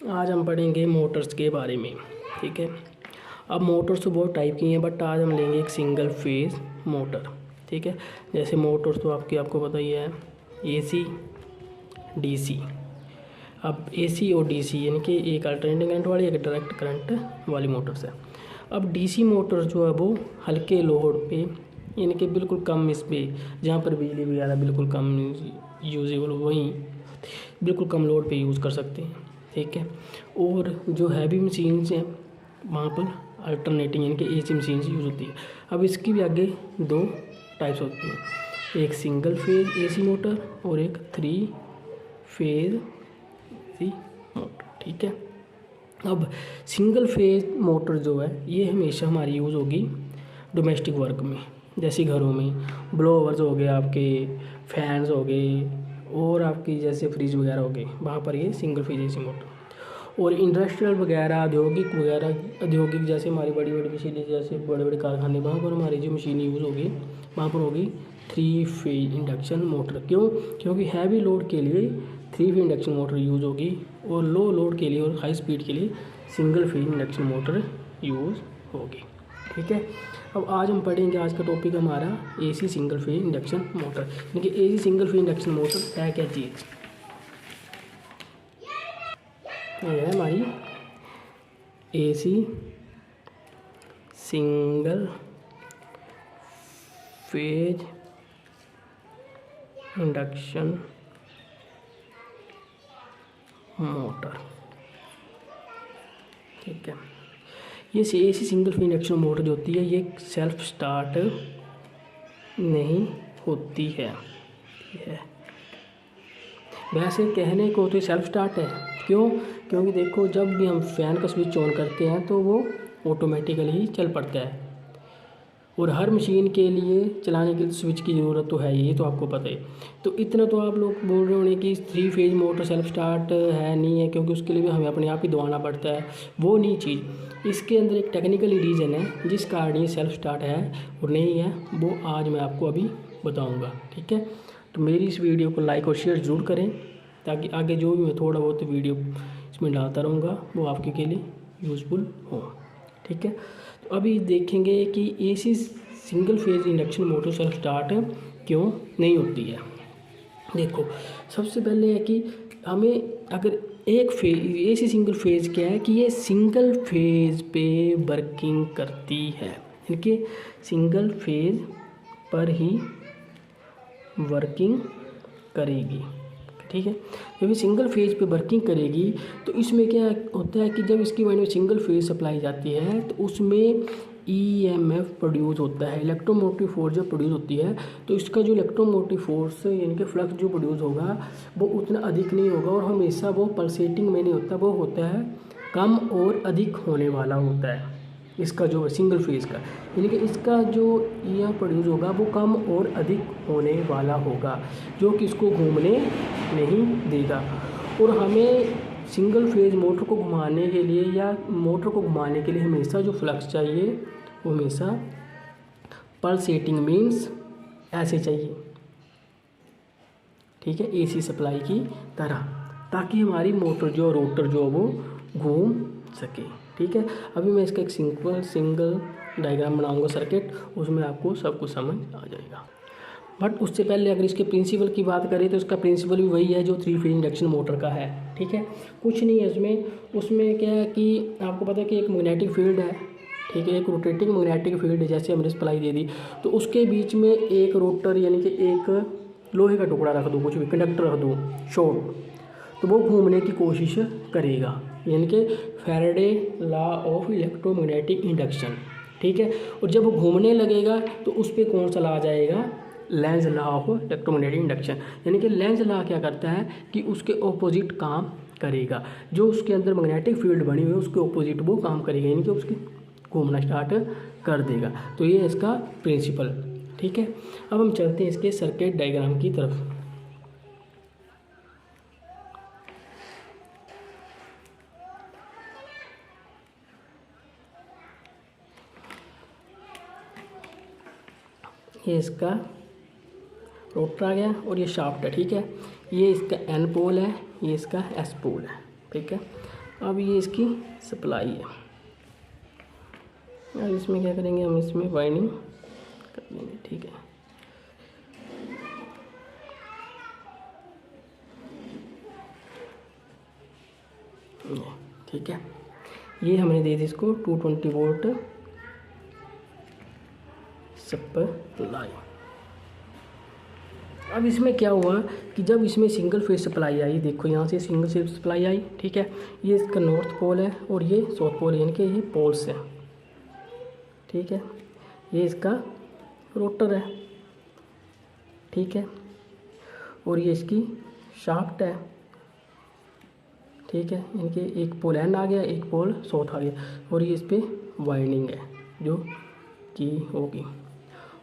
आज हम पढ़ेंगे मोटर्स के बारे में। ठीक है, अब मोटर्स तो बहुत टाइप की हैं, बट आज हम लेंगे एक सिंगल फेज मोटर। ठीक है, जैसे मोटर्स तो आपको पता ही है, एसी, डीसी। अब एसी और डीसी यानी कि एक अल्टरनेटिंग करंट वाली, एक डायरेक्ट करंट वाली मोटर्स है। अब डीसी मोटर जो है वो हल्के लोड पे, यानी कि बिल्कुल कम इस पे, जहाँ पर बिजली वगैरह बिल्कुल कम यूजेबल, वहीं बिल्कुल कम लोड पे यूज़ कर सकते हैं। ठीक है, और जो हैवी मशीन्स हैं वहाँ पर अल्टरनेटिंग यानी कि एसी मशीन्स यूज़ होती है। अब इसकी भी आगे दो टाइप्स होती हैं, एक सिंगल फेज एसी मोटर और एक 3 फेज एसी मोटर। ठीक है, अब सिंगल फेज मोटर जो है ये हमेशा हमारी यूज़ होगी डोमेस्टिक वर्क में, जैसे घरों में ब्लोअर्स हो गए, आपके फैंस हो गए, और आपकी जैसे फ्रिज वगैरह हो गए, वहाँ पर ये सिंगल फेज एसी मोटर। और इंडस्ट्रियल वगैरह, औद्योगिक जैसे हमारी बड़ी बड़ी मशीनें, जैसे बड़े बड़े कारखाने, वहाँ पर हमारी जो मशीन यूज़ होगी वहाँ पर होगी 3 फेज इंडक्शन मोटर। क्यों? क्योंकि हैवी लोड के लिए 3 फेज इंडक्शन मोटर यूज़ होगी, और लो लोड के लिए और हाई स्पीड के लिए single phase induction motor use होगी। ठीक है, अब आज हम पढ़ेंगे, आज का टॉपिक हमारा AC single phase induction motor, यानी कि AC single phase induction motor है क्या चीज़। ये है हमारी AC single phase induction motor. ठीक है, ये AC single phase induction motor जो होती है ये सेल्फ स्टार्ट नहीं होती है। वैसे कहने को तो सेल्फ स्टार्ट है, क्यों? क्योंकि देखो, जब भी हम फ़ैन का स्विच ऑन करते हैं तो वो ऑटोमेटिकली ही चल पड़ता है, और हर मशीन के लिए चलाने के लिए स्विच की ज़रूरत तो है, ये तो आपको पता है। तो इतना तो आप लोग बोल रहे होंगे कि 3 फेज मोटर सेल्फ स्टार्ट है, नहीं है, क्योंकि उसके लिए भी हमें अपने आप ही दबाना पड़ता है। वो नहीं चीज़, इसके अंदर एक टेक्निकल रीज़न है जिस कारण ये सेल्फ स्टार्ट है और नहीं है, वो आज मैं आपको अभी बताऊँगा। ठीक है, तो मेरी इस वीडियो को लाइक और शेयर ज़रूर करें, ताकि आगे जो भी मैं थोड़ा बहुत वीडियो इसमें डालता रहूँगा वो आपके के लिए यूज़फुल हो। ठीक है, तो अभी देखेंगे कि AC single phase induction motor self start क्यों नहीं होती है। देखो, सबसे पहले है कि हमें अगर एक फेज, एसी सिंगल फेज क्या है कि ये सिंगल फेज पे वर्किंग करती है, यानी कि सिंगल फेज पर ही वर्किंग करेगी। ठीक है, जब ये सिंगल फेज पे वर्किंग करेगी तो इसमें क्या होता है कि जब इसकी में सिंगल फेज सप्लाई जाती है तो उसमें ईएमएफ प्रोड्यूस होता है, इलेक्ट्रोमोटिव फोर्स जब प्रोड्यूस होती है तो इसका जो इलेक्ट्रोमोटिव फोर्स यानी कि फ्लक्स जो प्रोड्यूस होगा वो उतना अधिक नहीं होगा, और हमेशा वो पल्सेटिंग में नहीं होता, वो होता है कम और अधिक होने वाला होता है इसका जो सिंगल फेज का, यानी कि इसका जो ईएमएफ प्रोड्यूस होगा वो कम और अधिक होने वाला होगा, जो कि इसको घूमने नहीं देगा। और हमें सिंगल फेज मोटर को घुमाने के लिए या मोटर को घुमाने के लिए हमेशा जो फ्लक्स चाहिए वो हमेशा पल्सेटिंग मीन्स ऐसे चाहिए। ठीक है, एसी सप्लाई की तरह, ताकि हमारी मोटर जो रोटर जो वो घूम सके। ठीक है, अभी मैं इसका एक सिंगल डायग्राम बनाऊंगा सर्किट, उसमें आपको सब कुछ समझ आ जाएगा। बट उससे पहले अगर इसके प्रिंसिपल की बात करें तो इसका प्रिंसिपल भी वही है जो 3 फेज इंडक्शन मोटर का है। ठीक है, कुछ नहीं है उसमें क्या है कि आपको पता है कि एक मैग्नेटिक फील्ड है। ठीक है, एक रोटेटिंग मैग्नेटिक फील्ड है, जैसे हमने सप्लाई दे दी तो उसके बीच में एक रोटर यानी कि एक लोहे का टुकड़ा रख दो, कुछ भी कंडक्टर रख दो शॉर्ट, तो वो घूमने की कोशिश करेगा, यानी कि Faraday law of electromagnetic induction. ठीक है, और जब वो घूमने लगेगा तो उस पर कौन सा लॉ आ जाएगा? Lenz law of electromagnetic induction. यानी कि लेंज लॉ क्या करता है कि उसके ऑपोजिट काम करेगा, जो उसके अंदर मैग्नेटिक फील्ड बनी हुई है उसके ऑपोजिट वो काम करेगा, यानी कि उसकी घूमना स्टार्ट कर देगा। तो ये इसका प्रिंसिपल। ठीक है, अब हम चलते हैं इसके सर्किट डायग्राम की तरफ। ये इसका रोटर आ गया और ये शाफ्ट है। ठीक है, ये इसका एन पोल है, ये इसका एस पोल है। ठीक है, अब ये इसकी सप्लाई है। अब इसमें क्या करेंगे, हम इसमें वाइंडिंग कर देंगे। ठीक है, ठीक है, ये हमने दे दी इसको 220 वोल्ट सप्लाई। अब इसमें क्या हुआ कि जब इसमें सिंगल फेज सप्लाई आई, देखो यहाँ से सिंगल फेज सप्लाई आई। ठीक है, ये इसका नॉर्थ पोल है और ये साउथ पोल है, यानी कि ये पोल्स हैं। ठीक है, ये इसका रोटर है। ठीक है, और ये इसकी शाफ्ट है। ठीक है, यानी कि एक पोल एन आ गया, एक पोल साउथ आ गया, और ये इस पर वाइंडिंग है जो की होगी।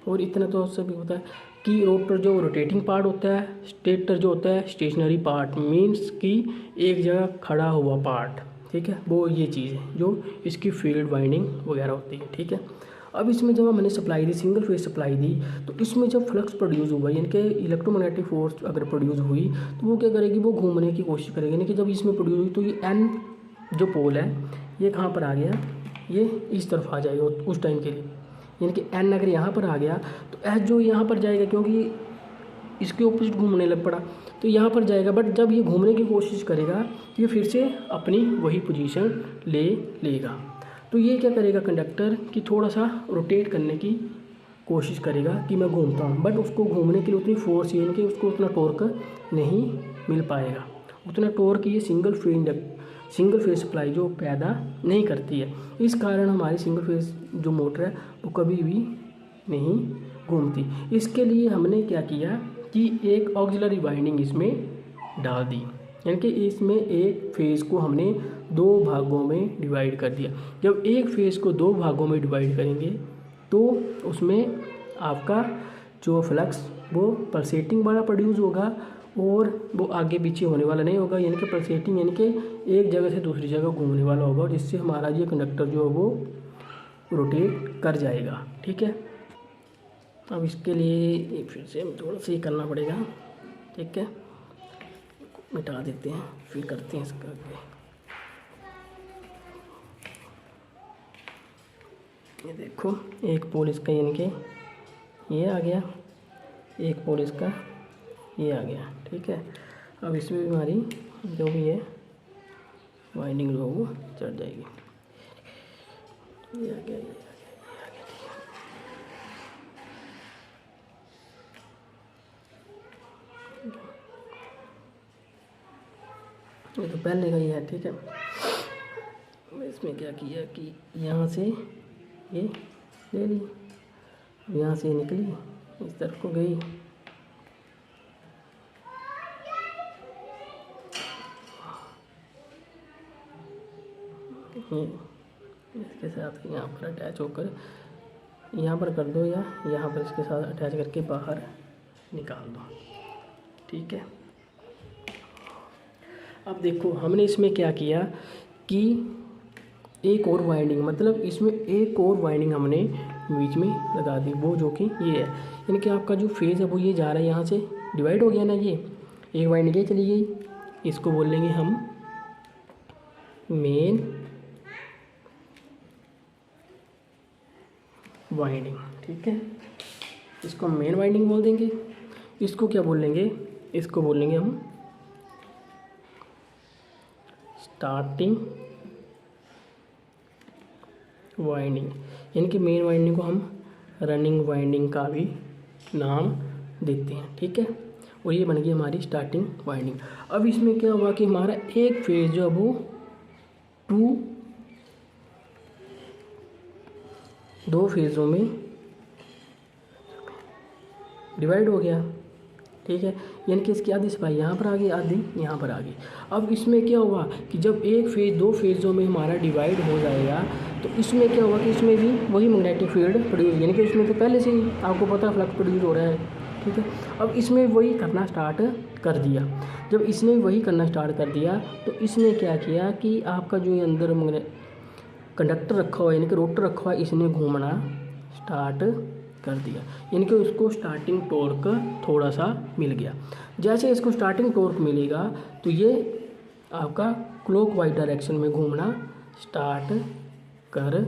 और इतना तो सभी पता है कि रोटर जो रोटेटिंग पार्ट होता है, स्टेटर जो होता है स्टेशनरी पार्ट, मीन्स कि एक जगह खड़ा हुआ पार्ट। ठीक है, वो ये चीज़ है जो इसकी फील्ड वाइंडिंग वगैरह होती है। ठीक है, अब इसमें जब हमने सप्लाई दी, सिंगल फेज सप्लाई दी, तो इसमें जब फ्लक्स प्रोड्यूस हुआ, यानी कि इलेक्ट्रोमैग्नेटिक फोर्स अगर प्रोड्यूस हुई तो वो क्या करेगी, वो घूमने की कोशिश करेगी। यानी कि जब इसमें प्रोड्यूस हुई तो ये एन जो पोल है ये कहाँ पर आ गया, ये इस तरफ आ जाएगा उस टाइम के लिए। यानी कि एन अगर यहाँ पर आ गया तो एच जो यहाँ पर जाएगा, क्योंकि इसके ऑपोजिट घूमने लग पड़ा तो यहाँ पर जाएगा। बट जब ये घूमने की कोशिश करेगा तो ये फिर से अपनी वही पोजीशन ले लेगा। तो ये क्या करेगा कंडक्टर कि थोड़ा सा रोटेट करने की कोशिश करेगा कि मैं घूमता हूँ, बट उसको घूमने के लिए उतनी फोर्स, यानी कि उसको उतना टॉर्क नहीं मिल पाएगा। उतना टॉर्क ये सिंगल फेज सप्लाई जो पैदा नहीं करती है। इस कारण हमारी सिंगल फेज जो मोटर है वो कभी भी नहीं घूमती। इसके लिए हमने क्या किया कि एक ऑक्सिलरी वाइंडिंग इसमें डाल दी, यानी कि इसमें एक फेज़ को हमने दो भागों में डिवाइड कर दिया। जब एक फेज़ को दो भागों में डिवाइड करेंगे तो उसमें आपका जो फ्लक्स वो पल्सेटिंग वाला प्रोड्यूस होगा और वो आगे पीछे होने वाला नहीं होगा, यानी कि पल्सेटिंग यानी कि एक जगह से दूसरी जगह घूमने वाला होगा, जिससे हमारा ये कंडक्टर जो है वो रोटेट कर जाएगा। ठीक है, अब इसके लिए फिर से थोड़ा सा ये करना पड़ेगा। ठीक है, मिटा देते हैं, फिर करते हैं इसका आगे। ये देखो एक पोल इसका यानी कि ये आ गया, एक पोल इसका ये आ गया। ठीक है, अब इसमें भी हमारी जो भी है वाइंडिंग जो वो चढ़ जाएगी। ये आ गया, ये आ गया, ये आ गया। ये तो पहले का ही है। ठीक है, इसमें क्या किया कि यहाँ से ये ले ली, यहाँ से निकली, इस तरफ को गई, इसके साथ यहाँ पर अटैच होकर यहाँ पर कर दो या यहाँ पर इसके साथ अटैच करके बाहर निकाल दो। ठीक है, अब देखो हमने इसमें क्या किया कि एक और वाइंडिंग, मतलब इसमें एक और वाइंडिंग हमने बीच में लगा दी, वो जो कि ये है, यानी कि आपका जो फेज़ है वो ये जा रहा है, यहाँ से डिवाइड हो गया ना, ये एक वाइंडिंग ये चली गई, इसको बोल लेंगे हम मेन वाइंडिंग। ठीक है, इसको मेन वाइंडिंग बोल देंगे। इसको क्या बोल लेंगे, इसको बोल लेंगे हम स्टार्टिंग वाइंडिंग, यानी कि मेन वाइंडिंग को हम रनिंग वाइंडिंग का भी नाम देते हैं। ठीक है, और ये बन गई हमारी स्टार्टिंग वाइंडिंग। अब इसमें क्या हुआ कि हमारा एक फेज जो है वो दो फेज़ों में डिवाइड हो गया। ठीक है, यानी कि इसकी आधी सप्लाई यहाँ पर आ गई, आधी यहाँ पर आ गई। अब इसमें क्या हुआ कि जब एक फेज़ दो फेज़ों में हमारा डिवाइड हो जाएगा तो इसमें क्या होगा कि इसमें भी वही मैग्नेटिक फील्ड प्रोड्यूस, यानी कि इसमें तो पहले से ही आपको पता फ्लक्स प्रोड्यूस हो रहा है। ठीक है, अब इसमें वही करना स्टार्ट कर दिया। जब इसने वही करना स्टार्ट कर दिया तो इसने क्या किया कि आपका जो अंदर कंडक्टर रखा हुआ, यानी कि रोटर रखा हुआ, इसने घूमना स्टार्ट कर दिया, यानी कि उसको स्टार्टिंग टॉर्क थोड़ा सा मिल गया। जैसे इसको स्टार्टिंग टॉर्क मिलेगा तो ये आपका क्लॉकवाइज डायरेक्शन में घूमना स्टार्ट कर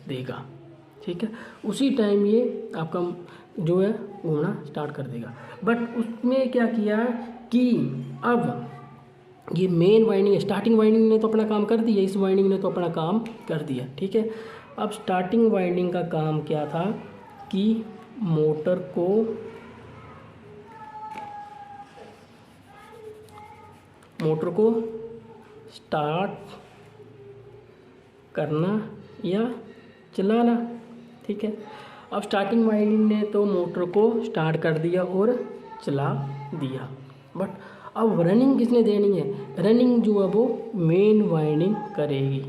देगा। ठीक है, उसी टाइम ये आपका जो है घूमना स्टार्ट कर देगा। बट उसमें क्या किया कि अब ये मेन वाइंडिंग, स्टार्टिंग वाइंडिंग ने तो अपना काम कर दिया, इस वाइंडिंग ने तो अपना काम कर दिया। ठीक है, अब स्टार्टिंग वाइंडिंग का काम क्या था कि मोटर को स्टार्ट करना या चलाना। ठीक है, अब स्टार्टिंग वाइंडिंग ने तो मोटर को स्टार्ट कर दिया और चला दिया, बट अब रनिंग किसने देनी है? रनिंग जो है वो मेन वाइंडिंग करेगी।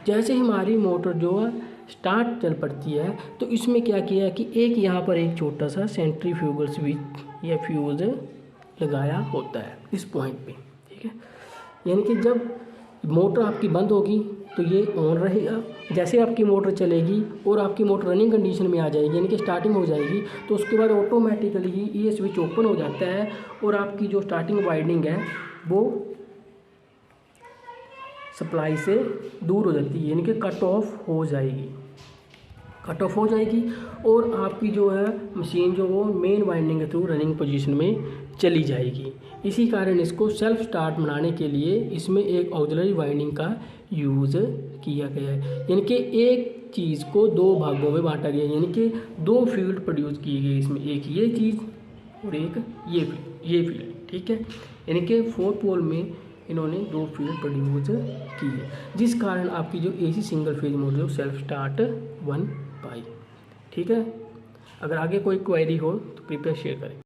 जैसे हमारी मोटर जो है स्टार्ट चल पड़ती है तो इसमें क्या किया कि एक यहाँ पर एक छोटा सा सेंट्रीफ्यूगल स्विच या फ्यूज लगाया होता है इस पॉइंट पे। ठीक है, यानी कि जब मोटर आपकी बंद होगी तो ये ऑन रहेगा, जैसे आपकी मोटर चलेगी और आपकी मोटर रनिंग कंडीशन में आ जाएगी यानी कि स्टार्टिंग हो जाएगी तो उसके बाद ऑटोमेटिकली ही ये स्विच ओपन हो जाता है और आपकी जो स्टार्टिंग वाइंडिंग है वो सप्लाई से दूर हो जाती है, यानी कि कट ऑफ हो जाएगी और आपकी जो है मशीन जो वो मेन वाइंडिंग के थ्रू रनिंग पोजीशन में चली जाएगी। इसी कारण इसको सेल्फ स्टार्ट बनाने के लिए इसमें एक ऑक्सिलरी वाइंडिंग का यूज़ किया गया है, यानी कि एक चीज़ को दो भागों में बांटा गया, यानी कि दो फील्ड प्रोड्यूस किए गए इसमें, एक ये चीज़ और एक ये फील्ड। ठीक है, यानी कि 4 पोल में इन्होंने दो फील्ड प्रोड्यूस की है, जिस कारण आपकी जो AC सिंगल फेज मोटर है सेल्फ स्टार्ट बन पाई। ठीक है, अगर आगे कोई क्वेरी हो तो कृपया शेयर करें।